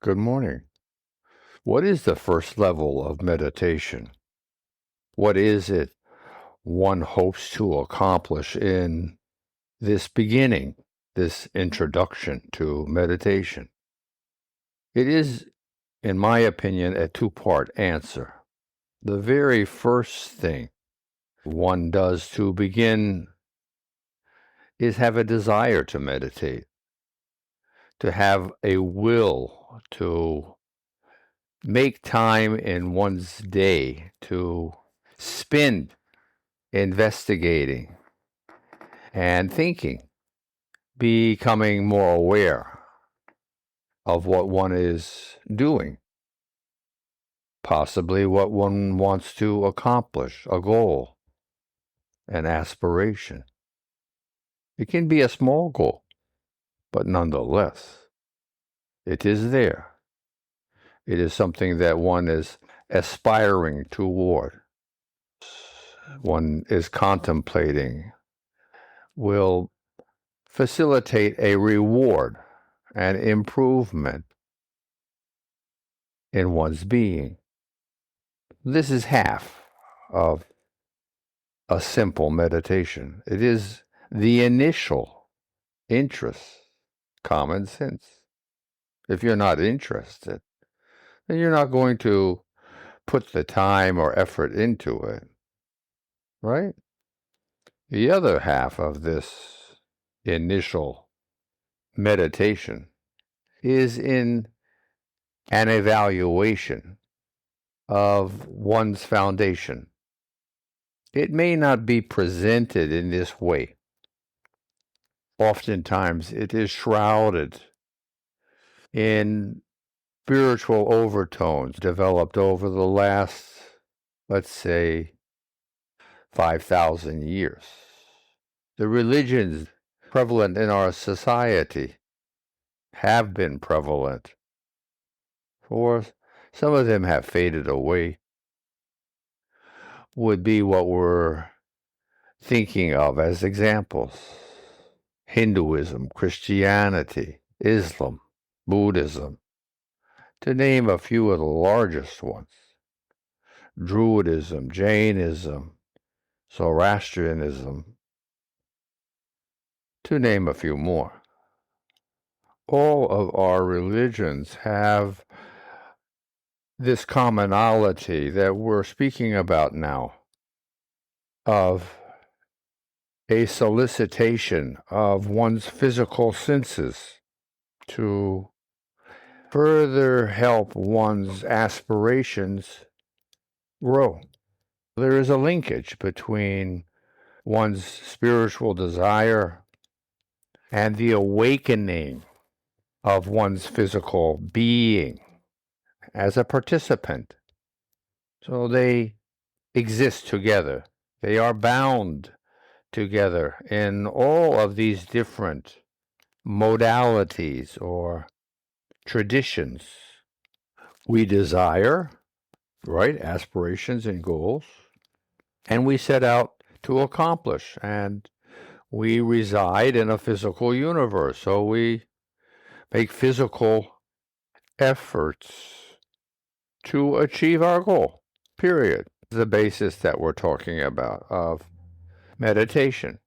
Good morning. What is the first level of meditation? What is it one hopes to accomplish in this beginning, this introduction to meditation? It is, in my opinion, a two-part answer. The very first thing one does to begin is have a desire to meditate, to have a will to make time in one's day to spend investigating and thinking, becoming more aware of what one is doing, possibly what one wants to accomplish, a goal, an aspiration. It can be a small goal, but nonetheless, it is there. It is something that one is aspiring toward, one is contemplating, will facilitate a reward, an improvement in one's being. This is half of a simple meditation. It is the initial interest, common sense. If you're not interested, then you're not going to put the time or effort into it, right? The other half of this initial meditation is in an evaluation of one's foundation. It may not be presented in this way. Oftentimes, it is shrouded in spiritual overtones developed over the last, let's say, 5,000 years. The religions prevalent in our society have been prevalent, for some of them have faded away, would be what we're thinking of as examples. Hinduism, Christianity, Islam, Buddhism, to name a few of the largest ones. Druidism, Jainism, Zoroastrianism, to name a few more. All of our religions have this commonality that we're speaking about now, of a solicitation of one's physical senses to further help one's aspirations grow. There is a linkage between one's spiritual desire and the awakening of one's physical being as a participant. So they exist together. They are bound together in all of these different modalities or traditions. We desire, right, aspirations and goals, and we set out to accomplish, and we reside in a physical universe, so we make physical efforts to achieve our goal, period. The basis that we're talking about of meditation.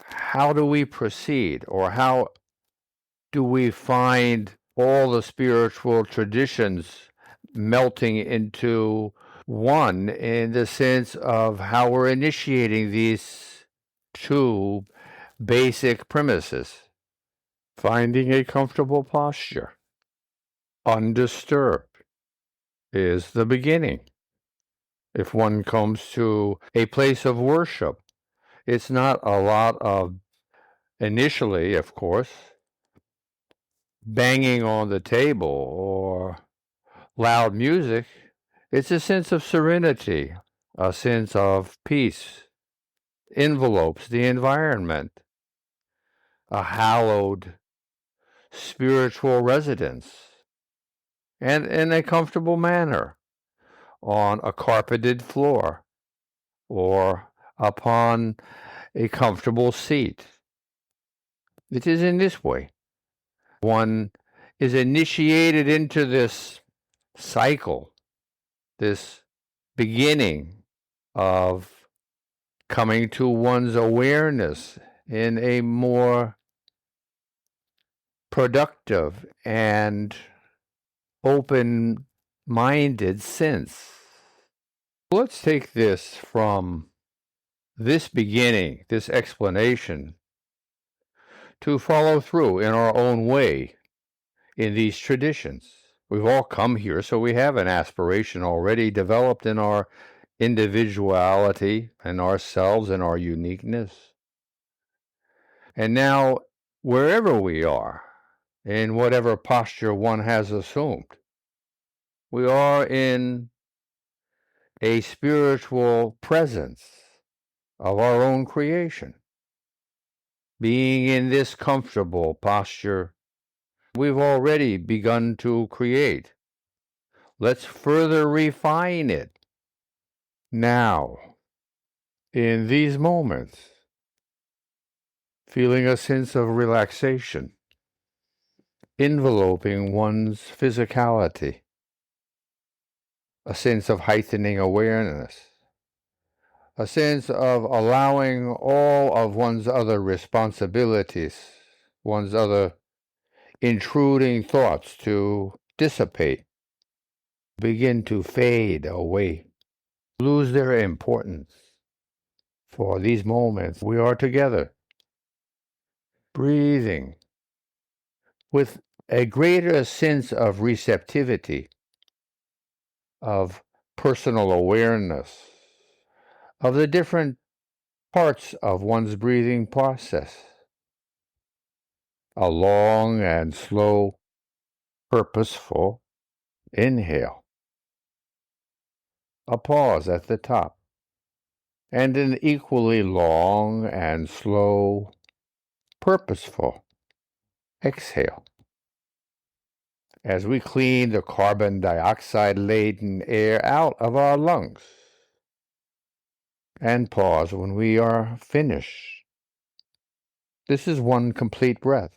How do we proceed, or how do we find all the spiritual traditions melting into one in the sense of how we're initiating these two basic premises? Finding a comfortable posture, undisturbed, is the beginning. If one comes to a place of worship, it's not a lot of, initially, of course, banging on the table or loud music. It's a sense of serenity, a sense of peace, envelopes the environment, a hallowed spiritual residence, and in a comfortable manner on a carpeted floor or upon a comfortable seat. It is in this way one is initiated into this cycle, this beginning of coming to one's awareness in a more productive and open-minded sense. Let's take this from this beginning, this explanation, to follow through in our own way in these traditions. We've all come here, so we have an aspiration already developed in our individuality and ourselves and our uniqueness. And now, wherever we are, in whatever posture one has assumed, we are in a spiritual presence of our own creation. Being in this comfortable posture, we've already begun to create. Let's further refine it now, in these moments, feeling a sense of relaxation enveloping one's physicality, a sense of heightening awareness, a sense of allowing all of one's other responsibilities, one's other intruding thoughts to dissipate, begin to fade away, lose their importance. For these moments, we are together, breathing with a greater sense of receptivity, of personal awareness, of the different parts of one's breathing process. A long and slow, purposeful inhale. A pause at the top. And an equally long and slow, purposeful exhale. As we clean the carbon dioxide-laden air out of our lungs. And pause when we are finished. This is one complete breath.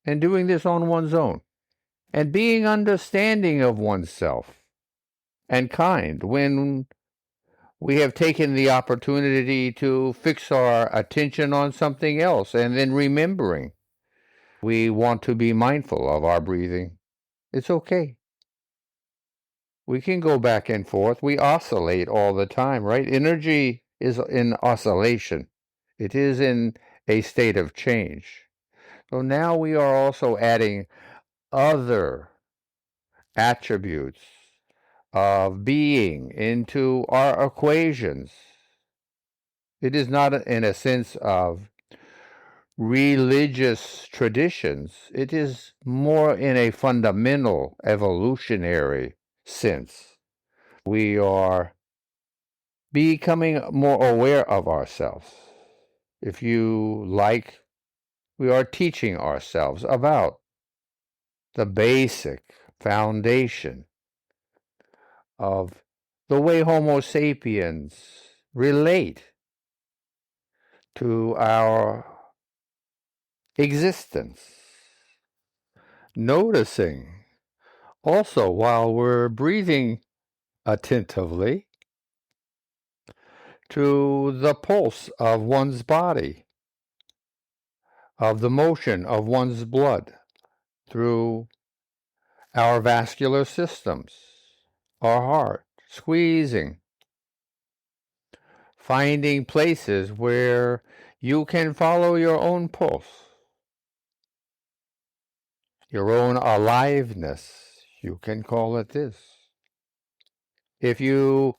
And doing this on one's own. And being understanding of oneself. And kind when we have taken the opportunity to fix our attention on something else and then remembering. We want to be mindful of our breathing. It's okay. We can go back and forth. We oscillate all the time, right? Energy is in oscillation. It is in a state of change. So now we are also adding other attributes of being into our equations. It is not in a sense of religious traditions. It is more in a fundamental evolutionary sense. We are becoming more aware of ourselves. If you like, we are teaching ourselves about the basic foundation of the way Homo sapiens relate to our existence. Noticing also while we're breathing attentively to the pulse of one's body, of the motion of one's blood through our vascular systems, our heart, squeezing, finding places where you can follow your own pulse, your own aliveness, you can call it this. If you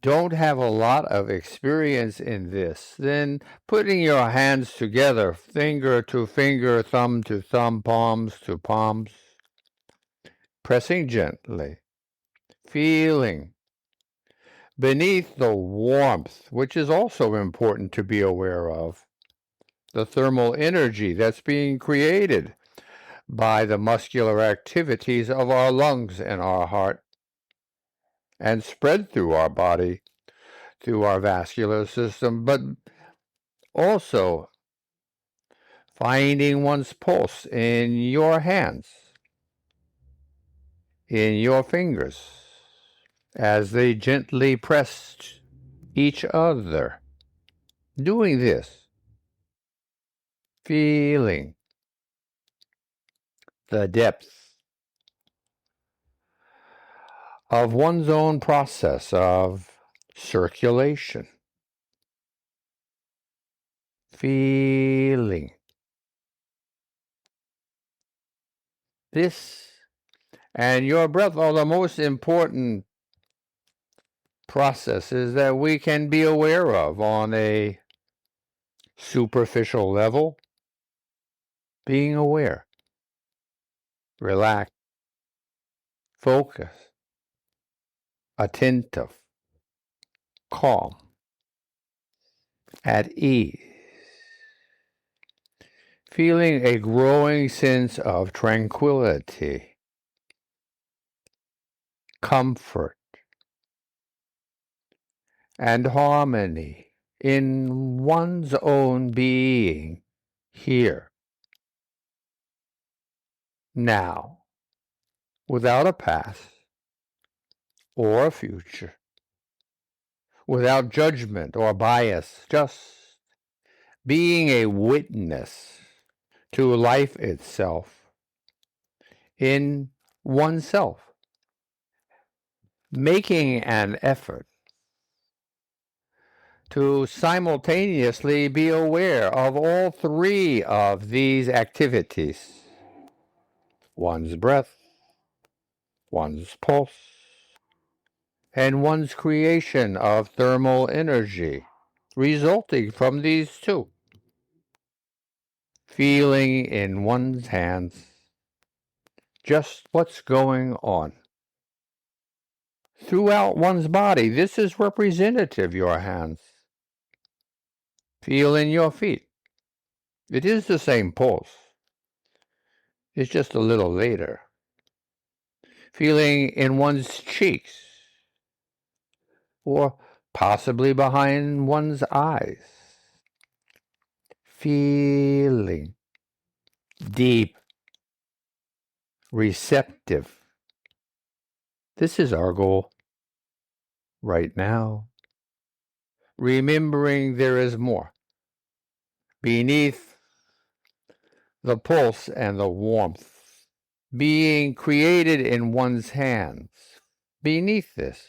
don't have a lot of experience in this, then putting your hands together, finger to finger, thumb to thumb, palms to palms, pressing gently, feeling beneath the warmth, which is also important to be aware of, the thermal energy that's being created by the muscular activities of our lungs and our heart, and spread through our body, through our vascular system, but also finding one's pulse in your hands, in your fingers as they gently pressed each other. Doing this, feeling the depth of one's own process of circulation, feeling this and your breath are the most important processes that we can be aware of on a superficial level. Being aware, relaxed, focused, attentive, calm, at ease, feeling a growing sense of tranquility, comfort, and harmony in one's own being here, now, without a past or a future, without judgment or bias, just being a witness to life itself in oneself, making an effort to simultaneously be aware of all three of these activities: one's breath, one's pulse, and one's creation of thermal energy resulting from these two. Feeling in one's hands just what's going on. Throughout one's body, this is representative, your hands. Feel in your feet. It is the same pulse. It's just a little later. Feeling in one's cheeks, or possibly behind one's eyes. Feeling deep, receptive. This is our goal right now. Remembering there is more beneath the pulse and the warmth, being created in one's hands. Beneath this,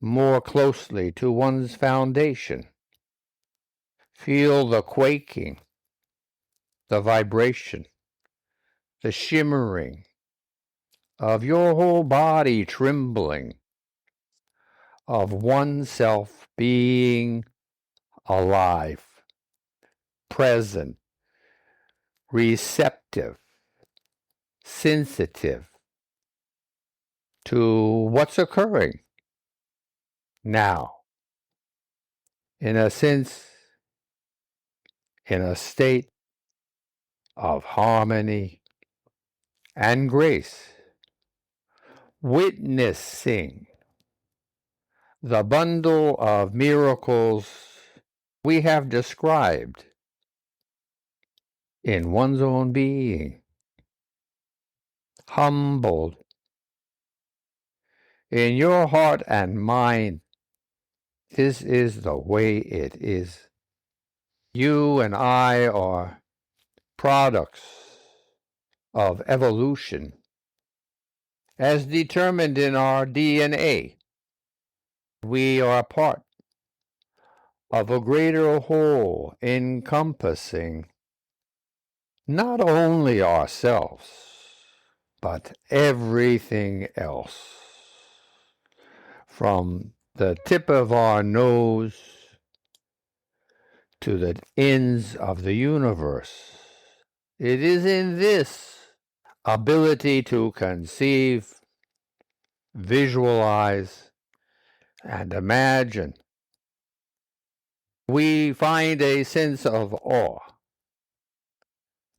more closely to one's foundation. Feel the quaking, the vibration, the shimmering of your whole body trembling, of oneself being alive, present, receptive, sensitive to what's occurring now. In a sense, in a state of harmony and grace, witnessing the bundle of miracles we have described in one's own being, humbled in your heart and mind. This is the way it is. You and I are products of evolution, as determined in our DNA. We are part of a greater whole encompassing not only ourselves, but everything else. From the tip of our nose to the ends of the universe. It is in this ability to conceive, visualize, and imagine we find a sense of awe,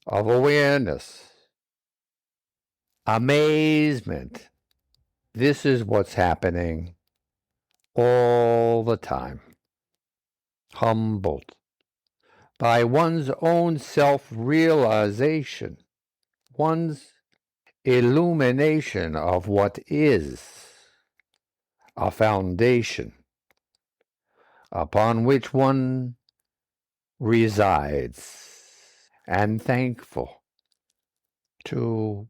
of awareness, amazement. This is what's happening all the time. Humbled by one's own self-realization, one's illumination of what is, a foundation upon which one resides, and thankful to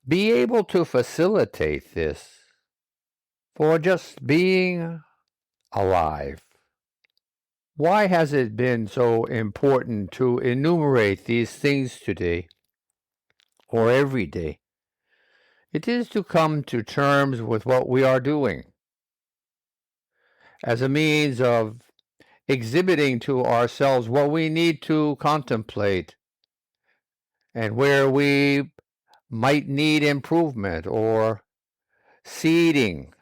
be able to facilitate this for just being alive. Why has it been so important to enumerate these things today or every day? It is to come to terms with what we are doing as a means of exhibiting to ourselves what we need to contemplate and where we might need improvement or seeding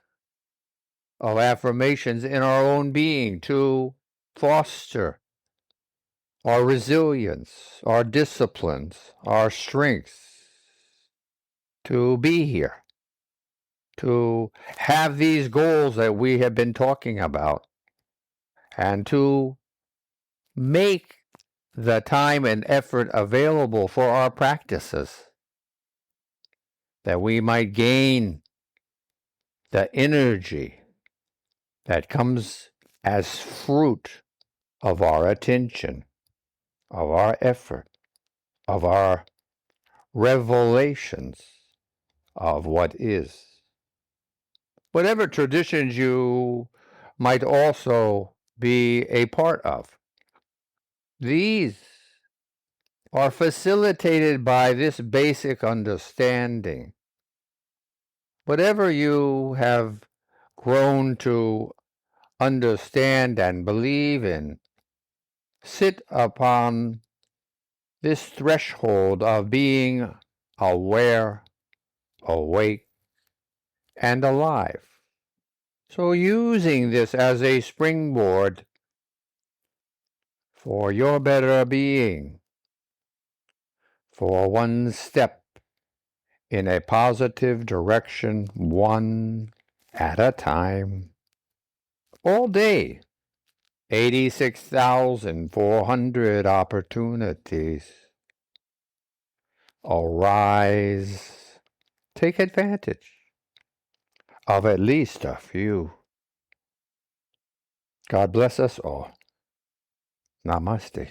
of affirmations in our own being to foster our resilience, our disciplines, our strengths to be here, to have these goals that we have been talking about, and to make the time and effort available for our practices, that we might gain the energy that comes as fruit of our attention, of our effort, of our revelations of what is. Whatever traditions you might also be a part of, these are facilitated by this basic understanding. Whatever you have grown to understand and believe in, sit upon this threshold of being aware, awake, and alive. So using this as a springboard for your better being, for one step in a positive direction, one at a time, all day, 86,400 opportunities. Arise, take advantage of at least a few. God bless us all. Namaste.